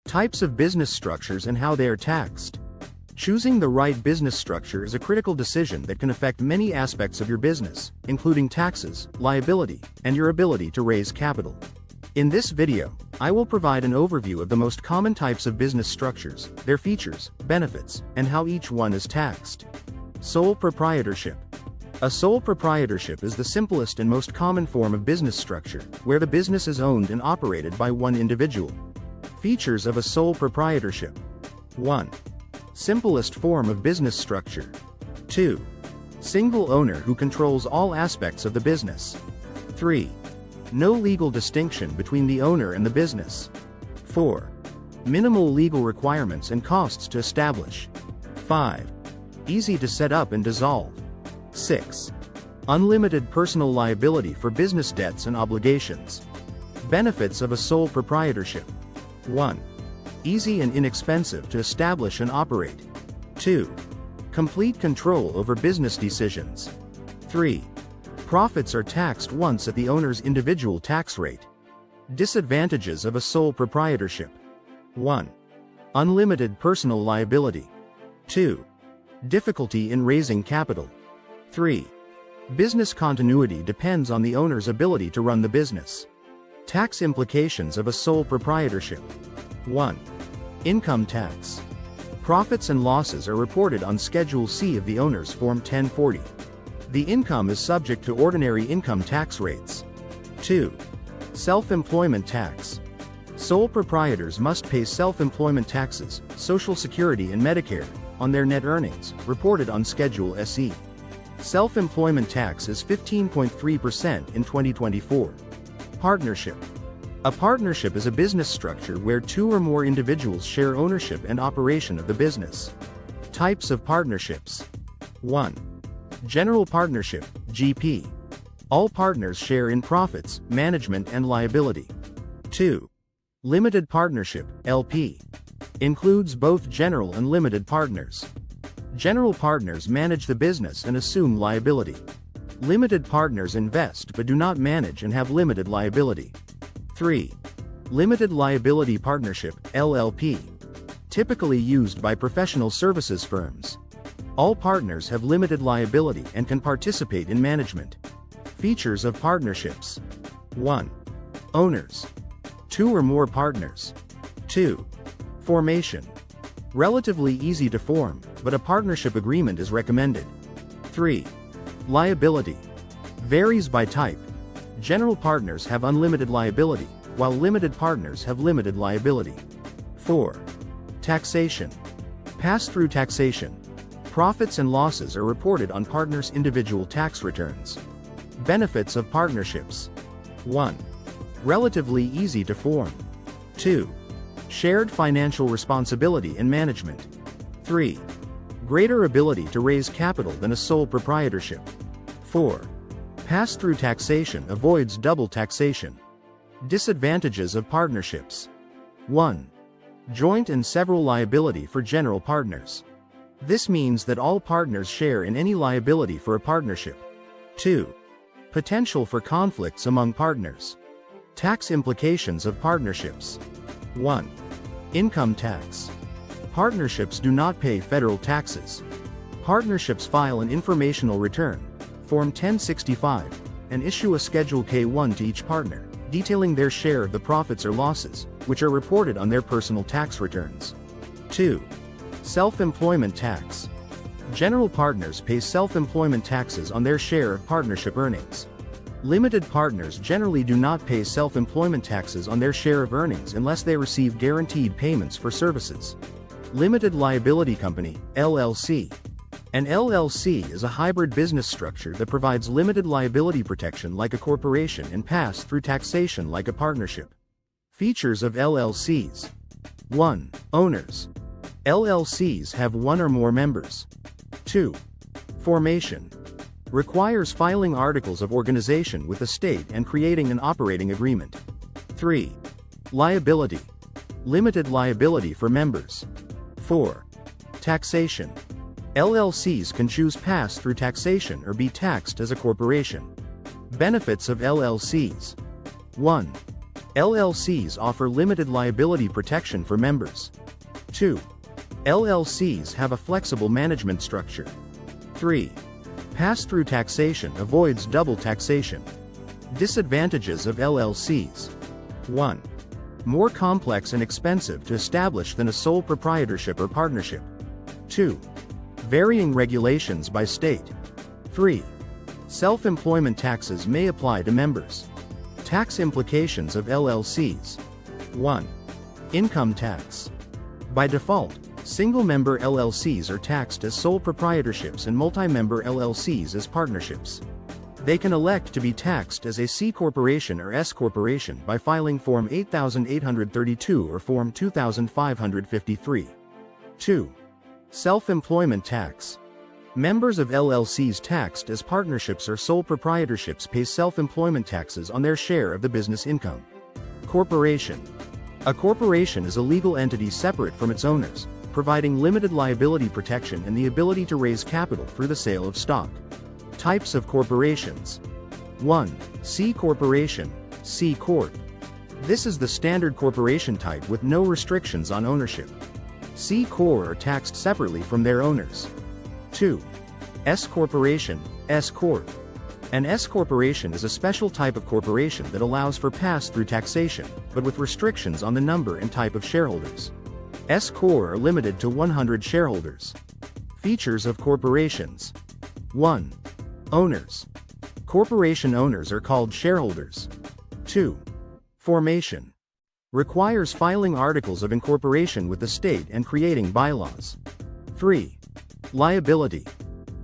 Types of business structures and how they are taxed. Choosing the right business structure is a critical decision that can affect many aspects of your business, including taxes, liability, and your ability to raise capital. In this video, I will provide an overview of the most common types of business structures, their features, benefits, and how each one is taxed. Sole proprietorship. A sole proprietorship is the simplest and most common form of business structure, where the business is owned and operated by one individual. Features of a sole proprietorship. 1. Simplest form of business structure. 2. Single owner who controls all aspects of the business. 3. No legal distinction between the owner and the business. 4. Minimal legal requirements and costs to establish. 5. Easy to set up and dissolve. 6. Unlimited personal liability for business debts and obligations. Benefits of a sole proprietorship. 1. Easy and inexpensive to establish and operate. 2. Complete control over business decisions. 3. Profits are taxed once at the owner's individual tax rate. Disadvantages of a sole proprietorship. 1. Unlimited personal liability. 2. Difficulty in raising capital. 3. Business continuity depends on the owner's ability to run the business. Tax implications of a sole proprietorship. 1. Income tax. Profits and losses are reported on Schedule C of the owner's Form 1040. The income is subject to ordinary income tax rates. 2. Self-employment tax. Sole proprietors must pay self-employment taxes, Social Security and Medicare, on their net earnings, reported on Schedule SE. Self-employment tax is 15.3% in 2024. Partnership. A partnership is a business structure where two or more individuals share ownership and operation of the business. Types of partnerships. 1. General partnership, GP. All partners share in profits, management and liability. 2. Limited partnership, LP. Includes both general and limited partners. General partners manage the business and assume liability. Limited partners invest but do not manage and have limited liability. 3. Limited liability partnership, LLP. Typically used by professional services firms. All partners have limited liability and can participate in management. Features of partnerships. 1. Owners. 2 or more partners. 2. Formation. Relatively easy to form, but a partnership agreement is recommended. 3. Liability. Varies by type. General partners have unlimited liability, while limited partners have limited liability. 4. Taxation. Pass-through taxation. Profits and losses are reported on partners' individual tax returns. Benefits of partnerships. 1. Relatively easy to form. 2. Shared financial responsibility and management. 3. Greater ability to raise capital than a sole proprietorship. 4. Pass-through taxation avoids double taxation. Disadvantages of partnerships. 1. Joint and several liability for general partners. This means that all partners share in any liability for a partnership. 2. Potential for conflicts among partners. Tax implications of partnerships. 1. Income tax. Partnerships do not pay federal taxes. Partnerships file an informational return, Form 1065, and issue a Schedule K-1 to each partner, detailing their share of the profits or losses, which are reported on their personal tax returns. 2. Self-employment tax. General partners pay self-employment taxes on their share of partnership earnings. Limited partners generally do not pay self-employment taxes on their share of earnings unless they receive guaranteed payments for services. Limited liability company, LLC. An LLC is a hybrid business structure that provides limited liability protection like a corporation and pass-through taxation like a partnership. Features of LLCs. 1. Owners. LLCs have one or more members. 2. Formation. Requires filing articles of organization with the state and creating an operating agreement. 3. Liability. Limited liability for members. 4. Taxation. LLCs can choose pass-through taxation or be taxed as a corporation. Benefits of LLCs. 1. LLCs offer limited liability protection for members. 2. LLCs have a flexible management structure. 3. Pass-through taxation avoids double taxation. Disadvantages of LLCs. 1. More complex and expensive to establish than a sole proprietorship or partnership. 2. Varying regulations by state. 3. Self-employment taxes may apply to members. Tax implications of LLCs. 1. Income tax. By default, single-member LLCs are taxed as sole proprietorships and multi-member LLCs as partnerships. They can elect to be taxed as a C corporation or S corporation by filing Form 8832 or Form 2553. 2. Self-employment tax. Members of LLCs taxed as partnerships or sole proprietorships pay self-employment taxes on their share of the business income. Corporation. A corporation is a legal entity separate from its owners, providing limited liability protection and the ability to raise capital through the sale of stock. Types of corporations. 1. C corporation, C corp. This is the standard corporation type with no restrictions on ownership. C corp are taxed separately from their owners. 2. S corporation, S corp. An S corporation is a special type of corporation that allows for pass-through taxation, but with restrictions on the number and type of shareholders. S corp are limited to 100 shareholders. Features of corporations. 1. Owners. Corporation owners are called shareholders. 2. Formation. Requires filing articles of incorporation with the state and creating bylaws. 3. Liability.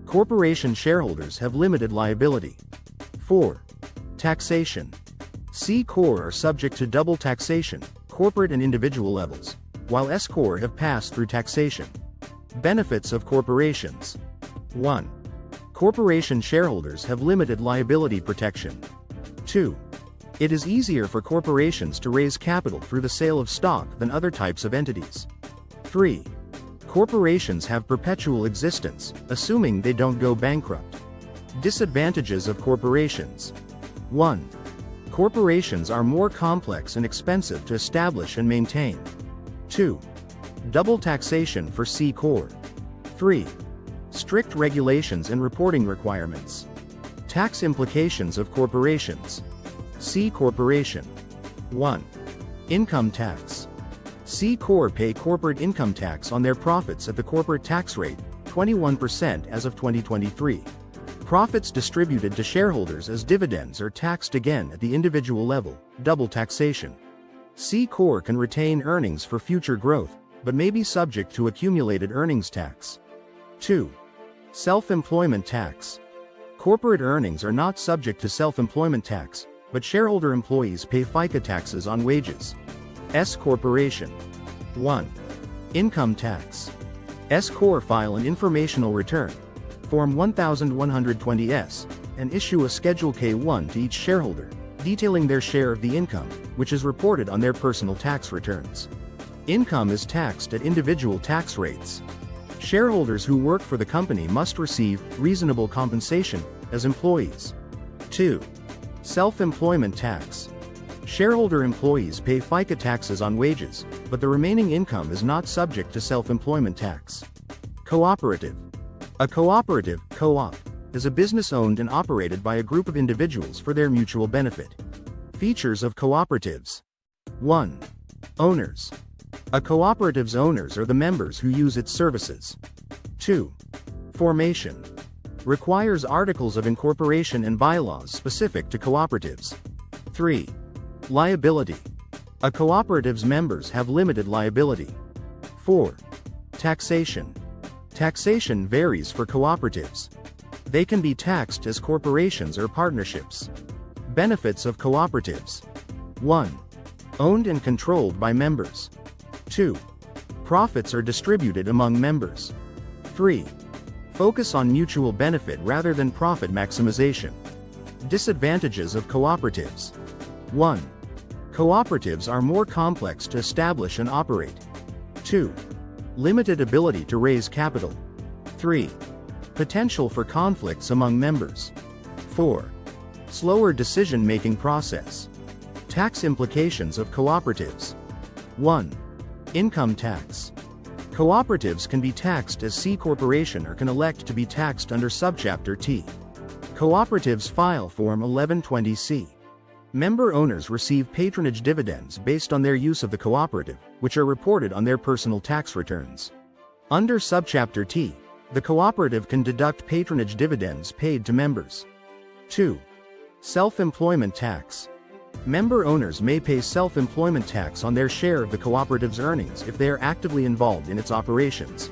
Corporation shareholders have limited liability. 4. Taxation. C corp are subject to double taxation, corporate and individual levels, while S corp have pass-through taxation. Benefits of corporations. 1. Corporation shareholders have limited liability protection. 2. It is easier for corporations to raise capital through the sale of stock than other types of entities. 3. Corporations have perpetual existence, assuming they don't go bankrupt. Disadvantages of corporations. 1. Corporations are more complex and expensive to establish and maintain. 2. Double taxation for C corp. 3. Strict regulations and reporting requirements. Tax implications of corporations. C corporation. 1. Income tax. C corp pay corporate income tax on their profits at the corporate tax rate, 21% as of 2023. Profits distributed to shareholders as dividends are taxed again at the individual level, double taxation. C corp can retain earnings for future growth, but may be subject to accumulated earnings tax. 2. Self-employment tax. Corporate earnings are not subject to self-employment tax, but shareholder employees pay FICA taxes on wages. S corporation. 1. Income tax. S corp file an informational return, Form 1120-S, and issue a Schedule K-1 to each shareholder, detailing their share of the income, which is reported on their personal tax returns. Income is taxed at individual tax rates. Shareholders who work for the company must receive reasonable compensation as employees. 2. Self-employment tax. Shareholder employees pay FICA taxes on wages, but the remaining income is not subject to self-employment tax. Cooperative. A cooperative, co-op, is a business owned and operated by a group of individuals for their mutual benefit. Features of cooperatives. 1. Owners. A cooperative's owners are the members who use its services. 2. Formation. Requires articles of incorporation and bylaws specific to cooperatives. 3. Liability. A cooperative's members have limited liability. 4. Taxation. Taxation varies for cooperatives. They can be taxed as corporations or partnerships. Benefits of cooperatives. 1. Owned and controlled by members. 2. Profits are distributed among members. 3. Focus on mutual benefit rather than profit maximization. Disadvantages of cooperatives. 1. Cooperatives are more complex to establish and operate. 2. Limited ability to raise capital. 3. Potential for conflicts among members. 4. Slower decision-making process. Tax implications of cooperatives. 1. Income tax. Cooperatives can be taxed as C corporation or can elect to be taxed under Subchapter T. Cooperatives file Form 1120C. Member owners receive patronage dividends based on their use of the cooperative, which are reported on their personal tax returns. Under Subchapter T, the cooperative can deduct patronage dividends paid to members. 2. Self-employment tax. Member owners may pay self-employment tax on their share of the cooperative's earnings if they are actively involved in its operations.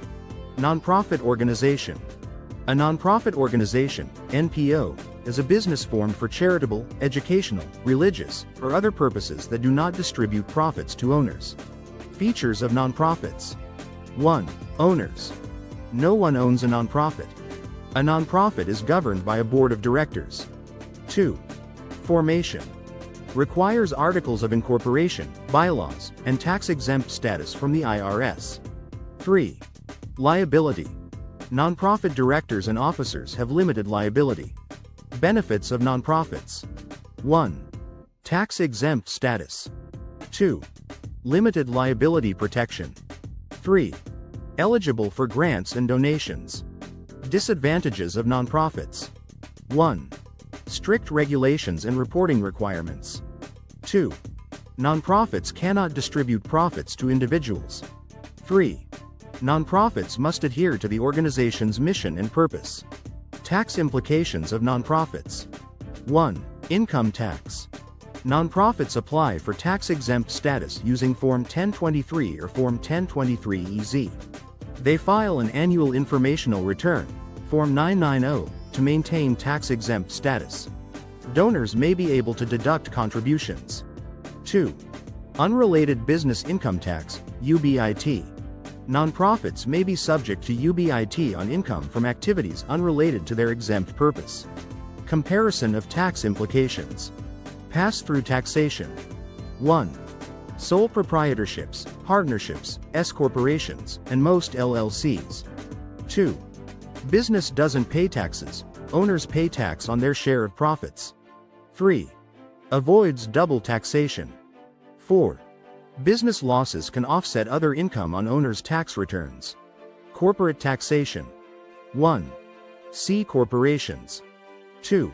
Nonprofit organization. A nonprofit organization, NPO, is a business formed for charitable, educational, religious, or other purposes that do not distribute profits to owners. Features of nonprofits. 1. Owners. No one owns a nonprofit. A nonprofit is governed by a board of directors. 2. Formation. Requires articles of incorporation, bylaws, and tax-exempt status from the IRS. 3. Liability. Nonprofit directors and officers have limited liability. Benefits of nonprofits. 1. Tax-exempt status. 2. Limited liability protection. 3. Eligible for grants and donations. Disadvantages of nonprofits. 1. Strict regulations and reporting requirements. 2. Nonprofits cannot distribute profits to individuals. 3. Nonprofits must adhere to the organization's mission and purpose. Tax implications of nonprofits. 1. Income tax. Nonprofits apply for tax-exempt status using Form 1023 or Form 1023-EZ. They file an annual informational return, Form 990, to maintain tax-exempt status. Donors may be able to deduct contributions. 2. Unrelated business income tax, UBIT. Nonprofits may be subject to UBIT on income from activities unrelated to their exempt purpose. Comparison of tax implications. Pass-through taxation. 1. Sole proprietorships, partnerships, S-corporations, and most LLCs. 2. Business doesn't pay taxes, owners pay tax on their share of profits. 3. Avoids double taxation. 4. Business losses can offset other income on owners' tax returns. Corporate taxation. 1. C corporations. 2.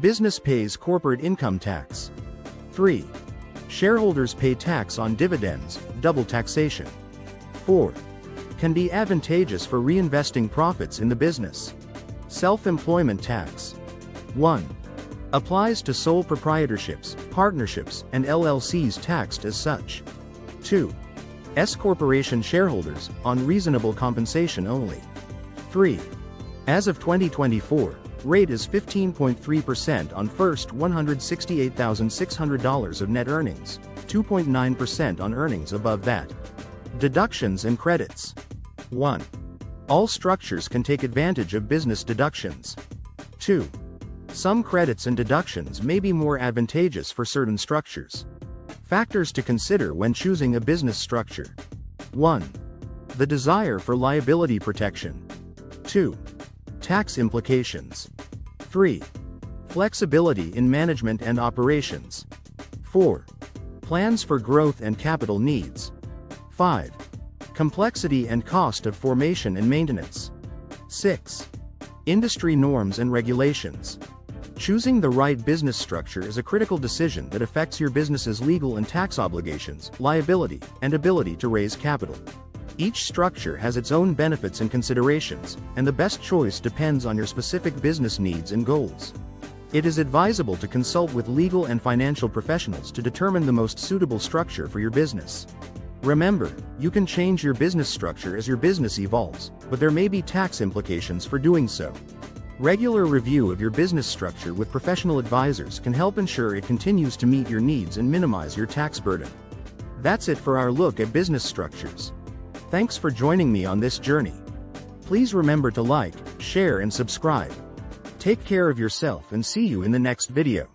Business pays corporate income tax. 3. Shareholders pay tax on dividends, double taxation. 4. Can be advantageous for reinvesting profits in the business. Self-employment tax. 1. Applies to sole proprietorships, partnerships, and LLCs taxed as such. 2. S-corporation shareholders, on reasonable compensation only. 3. As of 2024, rate is 15.3% on first $168,600 of net earnings, 2.9% on earnings above that. Deductions and credits. 1. All structures can take advantage of business deductions. 2. Some credits and deductions may be more advantageous for certain structures. Factors to consider when choosing a business structure. 1. The desire for liability protection. 2. Tax implications. 3. Flexibility in management and operations. 4. Plans for growth and capital needs. 5. Complexity and cost of formation and maintenance. 6. Industry norms and regulations. Choosing the right business structure is a critical decision that affects your business's legal and tax obligations, liability, and ability to raise capital. Each structure has its own benefits and considerations, and the best choice depends on your specific business needs and goals. It is advisable to consult with legal and financial professionals to determine the most suitable structure for your business. Remember, you can change your business structure as your business evolves, but there may be tax implications for doing so. Regular review of your business structure with professional advisors can help ensure it continues to meet your needs and minimize your tax burden. That's it for our look at business structures. Thanks for joining me on this journey. Please remember to like, share, and subscribe. Take care of yourself and see you in the next video.